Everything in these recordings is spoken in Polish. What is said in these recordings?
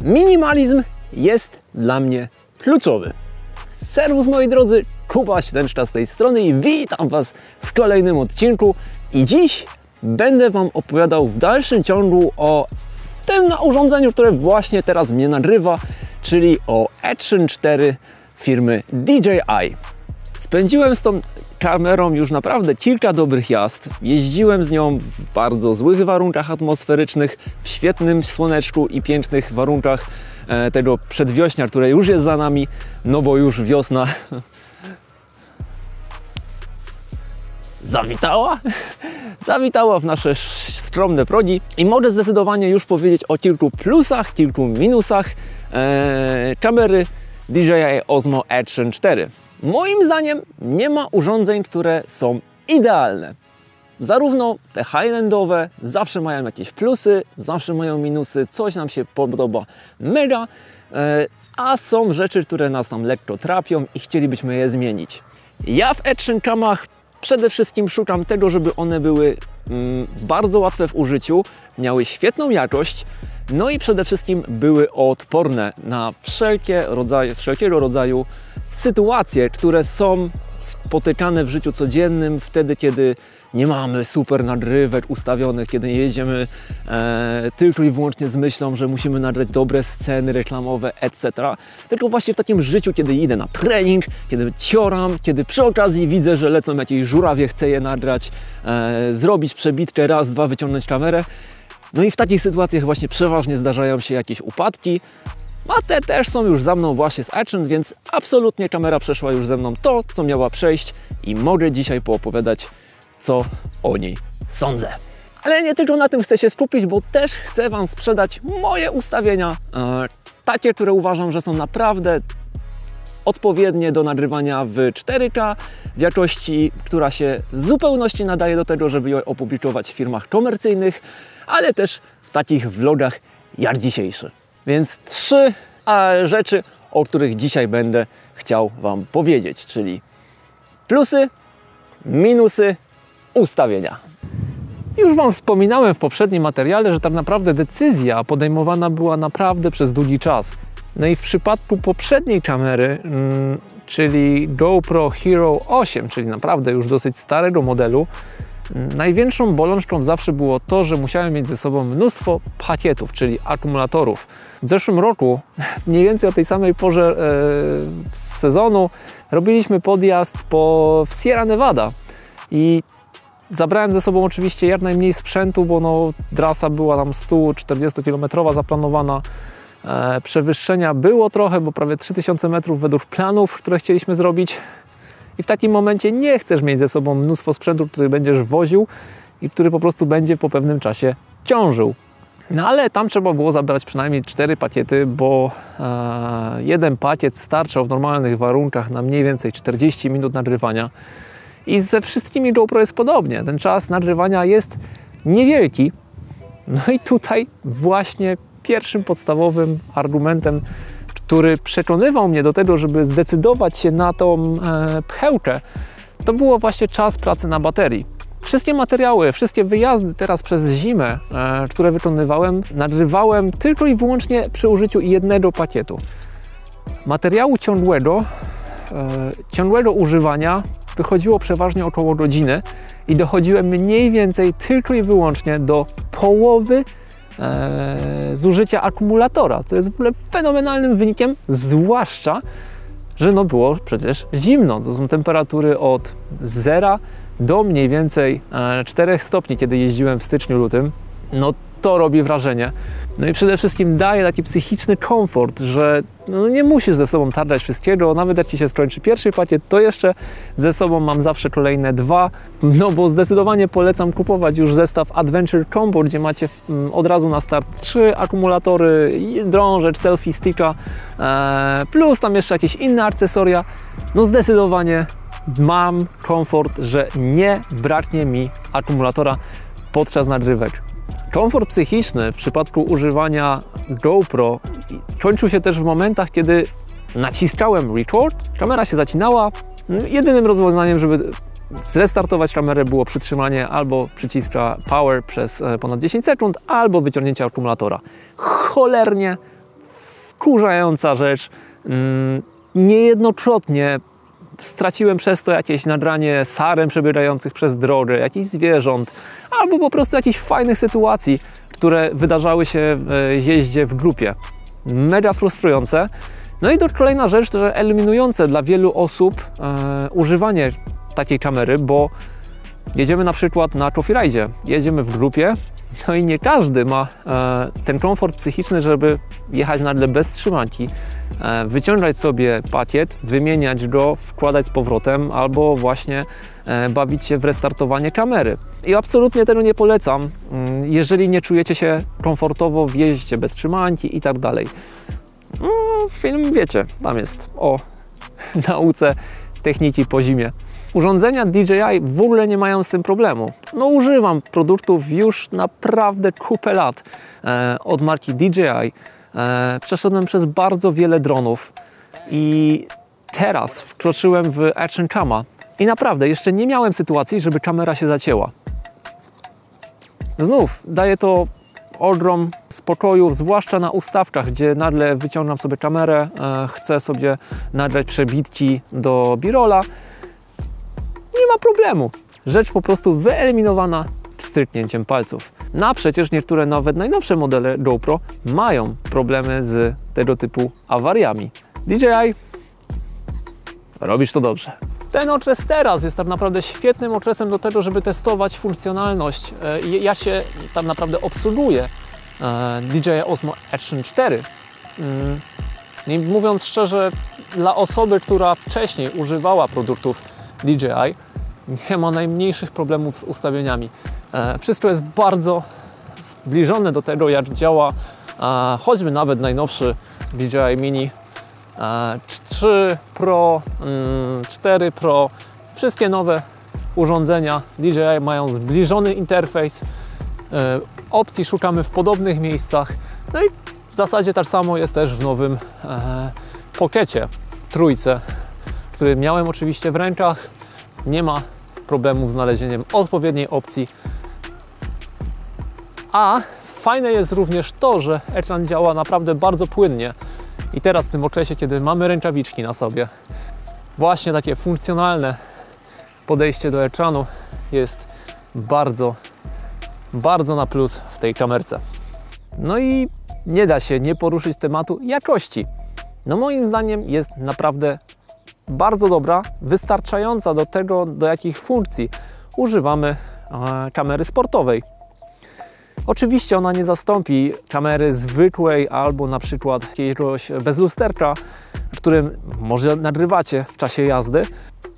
Minimalizm jest dla mnie kluczowy. Serwus moi drodzy, Kuba Śledczka z tej strony i witam Was w kolejnym odcinku. I dziś będę Wam opowiadał w dalszym ciągu o tym urządzeniu, które właśnie teraz mnie nagrywa, czyli o Action 4 firmy DJI. Spędziłem z tą kamerą już naprawdę kilka dobrych jazd. Jeździłem z nią w bardzo złych warunkach atmosferycznych, w świetnym słoneczku i pięknych warunkach tego przedwiośnia, które już jest za nami, no bo już wiosna zawitała w nasze skromne progi i mogę zdecydowanie już powiedzieć o kilku plusach, kilku minusach kamery DJI Osmo Action 4. Moim zdaniem nie ma urządzeń, które są idealne. Zarówno te high-endowe zawsze mają jakieś plusy, zawsze mają minusy, coś nam się podoba mega, a są rzeczy, które nas tam lekko trapią i chcielibyśmy je zmienić. Ja w Action Camach przede wszystkim szukam tego, żeby one były bardzo łatwe w użyciu, miały świetną jakość, no i przede wszystkim były odporne na wszelkiego rodzaju sytuacje, które są spotykane w życiu codziennym, wtedy kiedy nie mamy super nagrywek ustawionych, kiedy jedziemy tylko i wyłącznie z myślą, że musimy nagrać dobre sceny reklamowe, etc. Tylko właśnie w takim życiu, kiedy idę na trening, kiedy cioram, kiedy przy okazji widzę, że lecą jakieś żurawie, chcę je nagrać, zrobić przebitkę, raz, dwa, wyciągnąć kamerę. No i w takich sytuacjach właśnie przeważnie zdarzają się jakieś upadki, a te też są już za mną właśnie z Action, więc absolutnie kamera przeszła już ze mną to, co miała przejść i mogę dzisiaj poopowiadać, co o niej sądzę. Ale nie tylko na tym chcę się skupić, bo też chcę Wam sprzedać moje ustawienia, takie, które uważam, że są naprawdę odpowiednie do nagrywania w 4K, w jakości, która się w zupełności nadaje do tego, żeby je opublikować w firmach komercyjnych, ale też w takich vlogach jak dzisiejszy. Więc 3 rzeczy, o których dzisiaj będę chciał Wam powiedzieć, czyli plusy, minusy, ustawienia. Już Wam wspominałem w poprzednim materiale, że tak naprawdę decyzja podejmowana była naprawdę przez długi czas. No i w przypadku poprzedniej kamery, czyli GoPro Hero 8, czyli naprawdę już dosyć starego modelu, największą bolączką zawsze było to, że musiałem mieć ze sobą mnóstwo pakietów, czyli akumulatorów. W zeszłym roku, mniej więcej o tej samej porze sezonu, robiliśmy podjazd w Sierra Nevada i zabrałem ze sobą oczywiście jak najmniej sprzętu, bo trasa była tam 140-kilometrowa zaplanowana. Przewyższenia było trochę, bo prawie 3000 metrów według planów, które chcieliśmy zrobić. I w takim momencie nie chcesz mieć ze sobą mnóstwo sprzętu, który będziesz woził i który po prostu będzie po pewnym czasie ciążył. No ale tam trzeba było zabrać przynajmniej 4 pakiety, bo jeden pakiet starczał w normalnych warunkach na mniej więcej 40 minut nagrywania. I ze wszystkimi GoPro jest podobnie. Ten czas nagrywania jest niewielki. No i tutaj właśnie pierwszym podstawowym argumentem, który przekonywał mnie do tego, żeby zdecydować się na tą pchełkę, to było właśnie czas pracy na baterii. Wszystkie materiały, wszystkie wyjazdy teraz przez zimę, które wykonywałem, nagrywałem tylko i wyłącznie przy użyciu jednego pakietu. Materiału ciągłego używania wychodziło przeważnie około godziny i dochodziłem mniej więcej tylko i wyłącznie do połowy zużycia akumulatora, co jest w ogóle fenomenalnym wynikiem, zwłaszcza, że było przecież zimno. To są temperatury od 0 do mniej więcej 4 stopni, kiedy jeździłem w styczniu, lutym. No to robi wrażenie. No i przede wszystkim daje taki psychiczny komfort, że nie musisz ze sobą targać wszystkiego, nawet jak Ci się skończy pierwszy pakiet, to jeszcze ze sobą mam zawsze kolejne 2, no bo zdecydowanie polecam kupować już zestaw Adventure Combo, gdzie macie od razu na start 3 akumulatory, drążek, selfie sticka, plus tam jeszcze jakieś inne akcesoria. No zdecydowanie mam komfort, że nie braknie mi akumulatora podczas nagrywek. Komfort psychiczny w przypadku używania GoPro kończył się też w momentach, kiedy naciskałem record, kamera się zacinała. Jedynym rozwiązaniem, żeby zrestartować kamerę, było przytrzymanie albo przyciska power przez ponad 10 sekund, albo wyciągnięcie akumulatora. Cholernie wkurzająca rzecz. Niejednokrotnie straciłem przez to jakieś nagranie sarem przebierających przez drogę, jakichś zwierząt, albo po prostu jakichś fajnych sytuacji, które wydarzały się w jeździe w grupie. Mega frustrujące. No i to kolejna rzecz, że eliminujące dla wielu osób używanie takiej kamery, bo jedziemy na przykład na coffee ride'zie, jedziemy w grupie, no i nie każdy ma ten komfort psychiczny, żeby jechać nagle bez trzymanki, wyciągać sobie pakiet, wymieniać go, wkładać z powrotem, albo właśnie bawić się w restartowanie kamery. I absolutnie tego nie polecam, jeżeli nie czujecie się komfortowo w jeździe bez trzymanki i tak dalej. No, film wiecie, tam jest o nauce techniki po zimie. Urządzenia DJI w ogóle nie mają z tym problemu. No, używam produktów już naprawdę kupę lat od marki DJI. Przeszedłem przez bardzo wiele dronów i teraz wkroczyłem w Action Cama i naprawdę jeszcze nie miałem sytuacji, żeby kamera się zacięła. Znów daje to ogrom spokoju, zwłaszcza na ustawkach, gdzie nagle wyciągam sobie kamerę, chcę sobie nagrać przebitki do B-rolla. Nie ma problemu. Rzecz po prostu wyeliminowana stryknięciem palców. No a przecież niektóre nawet najnowsze modele GoPro mają problemy z tego typu awariami. DJI, robisz to dobrze. Ten okres teraz jest tak naprawdę świetnym okresem do tego, żeby testować funkcjonalność. Ja się tak naprawdę obsługuję DJI Osmo Action 4. I mówiąc szczerze, dla osoby, która wcześniej używała produktów DJI, nie ma najmniejszych problemów z ustawieniami. Wszystko jest bardzo zbliżone do tego, jak działa choćby nawet najnowszy DJI Mini 3 Pro, 4 Pro. Wszystkie nowe urządzenia DJI mają zbliżony interfejs. Opcji szukamy w podobnych miejscach. No i w zasadzie tak samo jest też w nowym Pocketie trójce, który miałem oczywiście w rękach. Nie ma problemu z znalezieniem odpowiedniej opcji. A fajne jest również to, że ekran działa naprawdę bardzo płynnie. I teraz w tym okresie, kiedy mamy rękawiczki na sobie, właśnie takie funkcjonalne podejście do ekranu jest bardzo, bardzo na plus w tej kamerce. No i nie da się nie poruszyć tematu jakości. No moim zdaniem jest naprawdę bardzo dobra, wystarczająca do tego, do jakich funkcji używamy kamery sportowej. Oczywiście ona nie zastąpi kamery zwykłej albo na przykład jakiegoś bezlusterka, w którym może nagrywacie w czasie jazdy,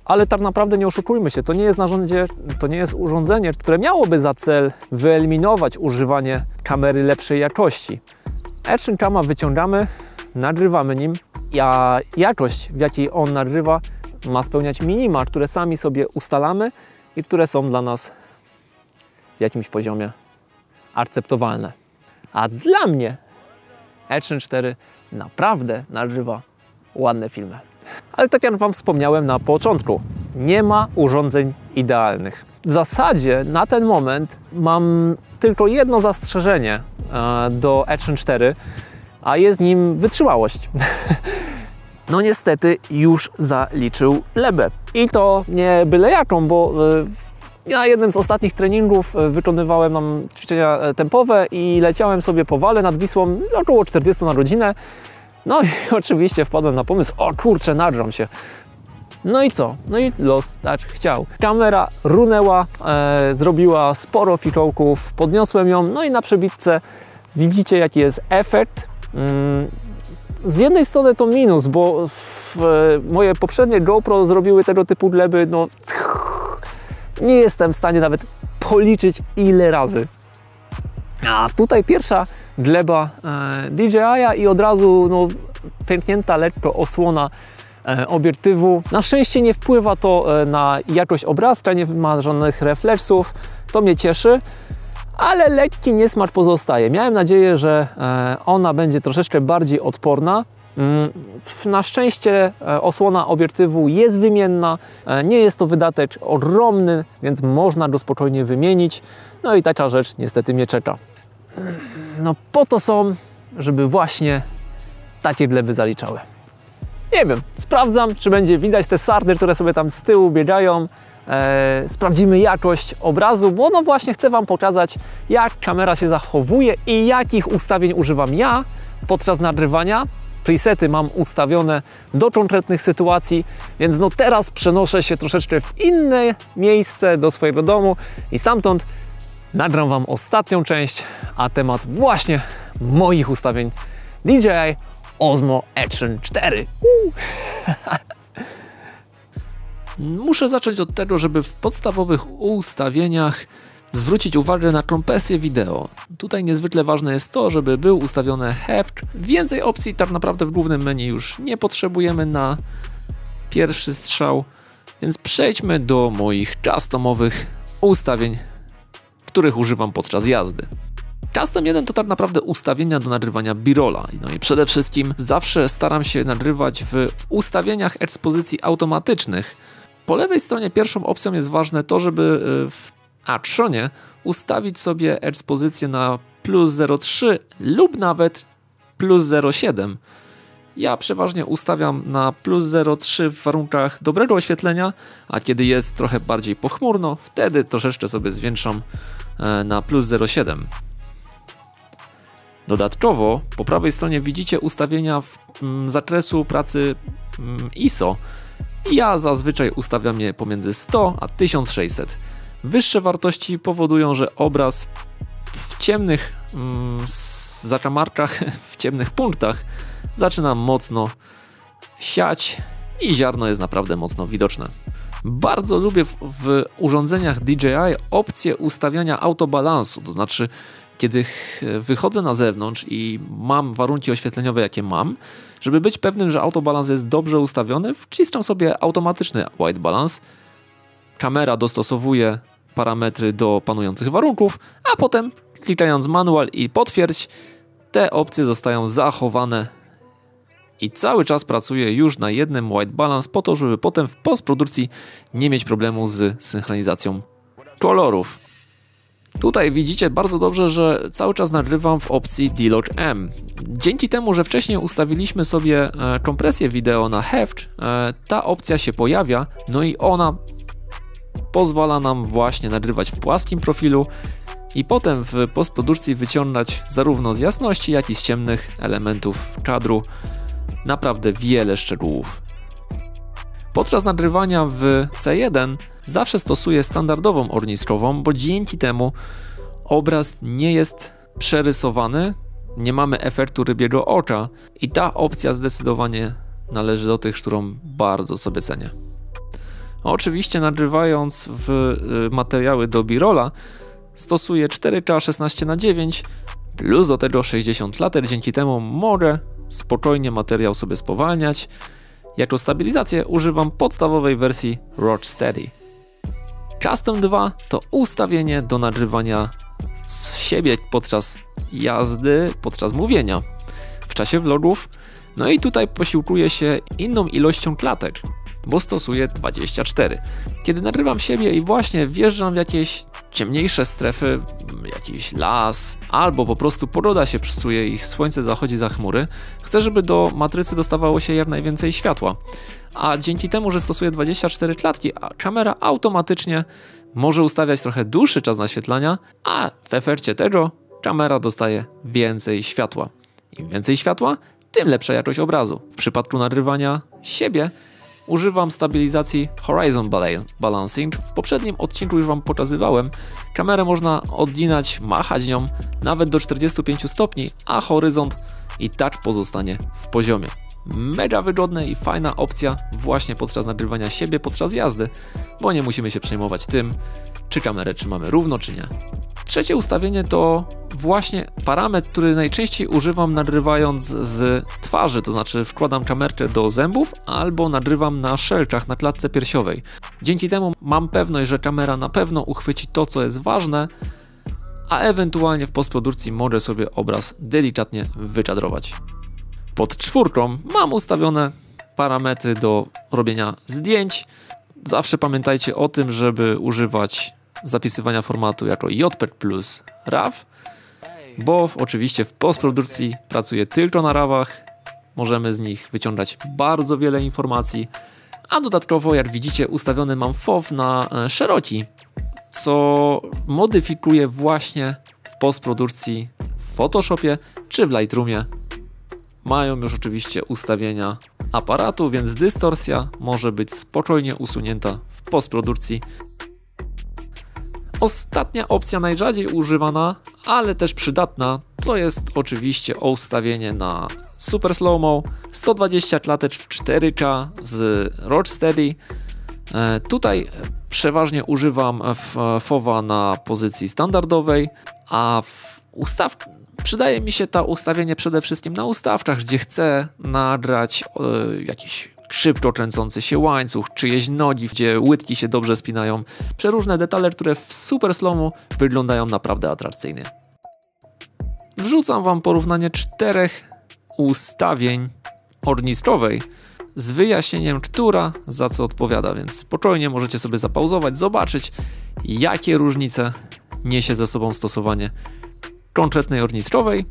ale tak naprawdę nie oszukujmy się, to nie jest narzędzie, to nie jest urządzenie, które miałoby za cel wyeliminować używanie kamery lepszej jakości. Action Cama wyciągamy, nagrywamy nim, a jakość, w jakiej on nagrywa, ma spełniać minima, które sami sobie ustalamy i które są dla nas w jakimś poziomie akceptowalne. A dla mnie Action 4 naprawdę nagrywa ładne filmy. Ale tak jak Wam wspomniałem na początku, nie ma urządzeń idealnych. W zasadzie na ten moment mam tylko jedno zastrzeżenie do Action 4, a jest nim wytrzymałość. No niestety już zaliczył glebę. I to nie byle jaką, bo na jednym z ostatnich treningów wykonywałem nam ćwiczenia tempowe i leciałem sobie po wale nad Wisłą około 40 na godzinę. No i oczywiście wpadłem na pomysł, o kurczę, nagram się. No i co? No i los tak chciał. Kamera runęła, zrobiła sporo fikołków, podniosłem ją, no i na przebitce widzicie, jaki jest efekt. Z jednej strony to minus, bo moje poprzednie GoPro zrobiły tego typu gleby, no nie jestem w stanie nawet policzyć ile razy. A tutaj pierwsza gleba DJI i od razu no, pęknięta lekko osłona obiektywu. Na szczęście nie wpływa to na jakość obrazka, nie ma żadnych refleksów, to mnie cieszy. ale lekki niesmak pozostaje. Miałem nadzieję, że ona będzie troszeczkę bardziej odporna. Na szczęście osłona obiektywu jest wymienna, nie jest to wydatek ogromny, więc można go spokojnie wymienić. No i taka rzecz niestety mnie czeka. No po to są, żeby właśnie takie gleby zaliczały. Nie wiem, sprawdzam, czy będzie widać te sarny, które sobie tam z tyłu biegają. Sprawdzimy jakość obrazu, bo no właśnie chcę Wam pokazać, jak kamera się zachowuje i jakich ustawień używam ja podczas nagrywania. Presety mam ustawione do konkretnych sytuacji, więc no teraz przenoszę się troszeczkę w inne miejsce do swojego domu i stamtąd nagram Wam ostatnią część, a temat właśnie moich ustawień DJI Osmo Action 4. Muszę zacząć od tego, żeby w podstawowych ustawieniach zwrócić uwagę na kompresję wideo. Tutaj niezwykle ważne jest to, żeby był ustawiony heft. Więcej opcji tak naprawdę w głównym menu już nie potrzebujemy na pierwszy strzał, więc przejdźmy do moich customowych ustawień, których używam podczas jazdy. Custom 1 to tak naprawdę ustawienia do nagrywania B-rolla. No i przede wszystkim zawsze staram się nagrywać w ustawieniach ekspozycji automatycznych. Po lewej stronie pierwszą opcją jest ważne to, żeby w actionie ustawić sobie ekspozycję na plus 0,3 lub nawet plus 0,7. Ja przeważnie ustawiam na plus 0,3 w warunkach dobrego oświetlenia, a kiedy jest trochę bardziej pochmurno, wtedy troszeczkę sobie zwiększam na plus 0,7. Dodatkowo po prawej stronie widzicie ustawienia zakresu pracy ISO. Ja zazwyczaj ustawiam je pomiędzy 100 a 1600. Wyższe wartości powodują, że obraz w ciemnych zakamarkach, w ciemnych punktach zaczyna mocno siać i ziarno jest naprawdę mocno widoczne. Bardzo lubię w urządzeniach DJI opcję ustawiania autobalansu, to znaczy kiedy wychodzę na zewnątrz i mam warunki oświetleniowe jakie mam, żeby być pewnym, że autobalans jest dobrze ustawiony, wciskam sobie automatyczny white balance. Kamera dostosowuje parametry do panujących warunków, a potem klikając manual i potwierdź, te opcje zostają zachowane i cały czas pracuję już na jednym white balance po to, żeby potem w postprodukcji nie mieć problemu z synchronizacją kolorów. Tutaj widzicie bardzo dobrze, że cały czas nagrywam w opcji D-Log M. Dzięki temu, że wcześniej ustawiliśmy sobie kompresję wideo na heft, ta opcja się pojawia, no i ona pozwala nam właśnie nagrywać w płaskim profilu i potem w postprodukcji wyciągać zarówno z jasności, jak i z ciemnych elementów kadru naprawdę wiele szczegółów. Podczas nagrywania w C1 zawsze stosuję standardową ornistrową, bo dzięki temu obraz nie jest przerysowany, nie mamy efektu rybiego oka i ta opcja zdecydowanie należy do tych, którą bardzo sobie cenię. Oczywiście nagrywając w materiały do B-rolla stosuję 4K 16:9 plus do tego 60 later, dzięki temu mogę spokojnie materiał sobie spowalniać. Jako stabilizację używam podstawowej wersji Rocksteady. Custom 2 to ustawienie do nagrywania z siebie podczas jazdy, podczas mówienia, w czasie vlogów. No i tutaj posiłkuję się inną ilością klatek, bo stosuję 24. Kiedy nagrywam siebie i właśnie wjeżdżam w jakieś ciemniejsze strefy, jakiś las, albo po prostu pogoda się psuje i słońce zachodzi za chmury, chcę, żeby do matrycy dostawało się jak najwięcej światła. A dzięki temu, że stosuję 24 klatki, a kamera automatycznie może ustawiać trochę dłuższy czas naświetlania, a w efekcie tego kamera dostaje więcej światła. Im więcej światła, tym lepsza jakość obrazu. W przypadku nagrywania siebie używam stabilizacji Horizon Balancing. W poprzednim odcinku już Wam pokazywałem. Kamerę można odginać, machać nią nawet do 45 stopni, a horyzont i tak pozostanie w poziomie. Mega wygodna i fajna opcja właśnie podczas nagrywania siebie podczas jazdy, bo nie musimy się przejmować tym, czy kamerę trzymamy równo, czy nie. Trzecie ustawienie to właśnie parametr, który najczęściej używam nagrywając z twarzy, to znaczy wkładam kamerkę do zębów albo nagrywam na szelkach, na klatce piersiowej. Dzięki temu mam pewność, że kamera na pewno uchwyci to, co jest ważne, a ewentualnie w postprodukcji może sobie obraz delikatnie wyczadrować. Pod 4 mam ustawione parametry do robienia zdjęć. Zawsze pamiętajcie o tym, żeby używać zapisywania formatu jako JPEG plus RAW, bo oczywiście w postprodukcji pracuję tylko na RAWach, możemy z nich wyciągać bardzo wiele informacji, a dodatkowo, jak widzicie, ustawiony mam FOV na szeroki, co modyfikuje właśnie w postprodukcji w Photoshopie czy w Lightroomie. Mają już oczywiście ustawienia aparatu, więc dystorsja może być spokojnie usunięta w postprodukcji. Ostatnia opcja, najrzadziej używana, ale też przydatna, to jest oczywiście ustawienie na Super Slow-Mo, 120 klatek w 4K z Rocksteady. Tutaj przeważnie używam FOV-a na pozycji standardowej, a przydaje mi się to ustawienie przede wszystkim na ustawkach, gdzie chcę nagrać jakiś szybko kręcący się łańcuch, czyjeś nogi, gdzie łydki się dobrze spinają. Przeróżne detale, które w Super Slow-Mo wyglądają naprawdę atrakcyjnie. Wrzucam Wam porównanie 4 ustawień ogniskowej z wyjaśnieniem, która za co odpowiada, więc spokojnie możecie sobie zapauzować, zobaczyć, jakie różnice niesie ze sobą stosowanie konkretnej ogniskowej.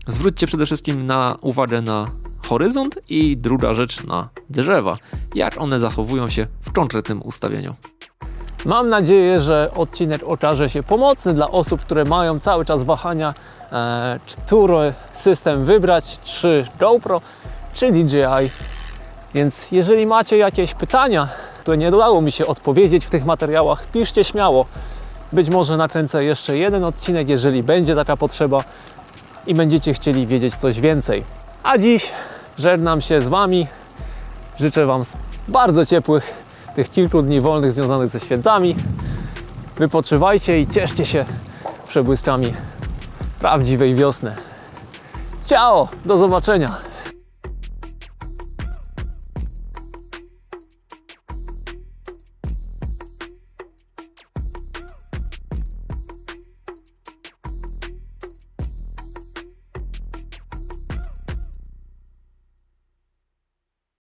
Zwróćcie przede wszystkim uwagę na horyzont i druga rzecz na drzewa, jak one zachowują się w konkretnym ustawieniu. Mam nadzieję, że odcinek okaże się pomocny dla osób, które mają cały czas wahania, który system wybrać, czy GoPro, czy DJI. Więc jeżeli macie jakieś pytania, które nie udało mi się odpowiedzieć w tych materiałach, piszcie śmiało. Być może nakręcę jeszcze jeden odcinek, jeżeli będzie taka potrzeba i będziecie chcieli wiedzieć coś więcej. A dziś żegnam się z Wami. Życzę Wam bardzo ciepłych tych kilku dni wolnych związanych ze świętami. Wypoczywajcie i cieszcie się przebłyskami prawdziwej wiosny. Ciao! Do zobaczenia!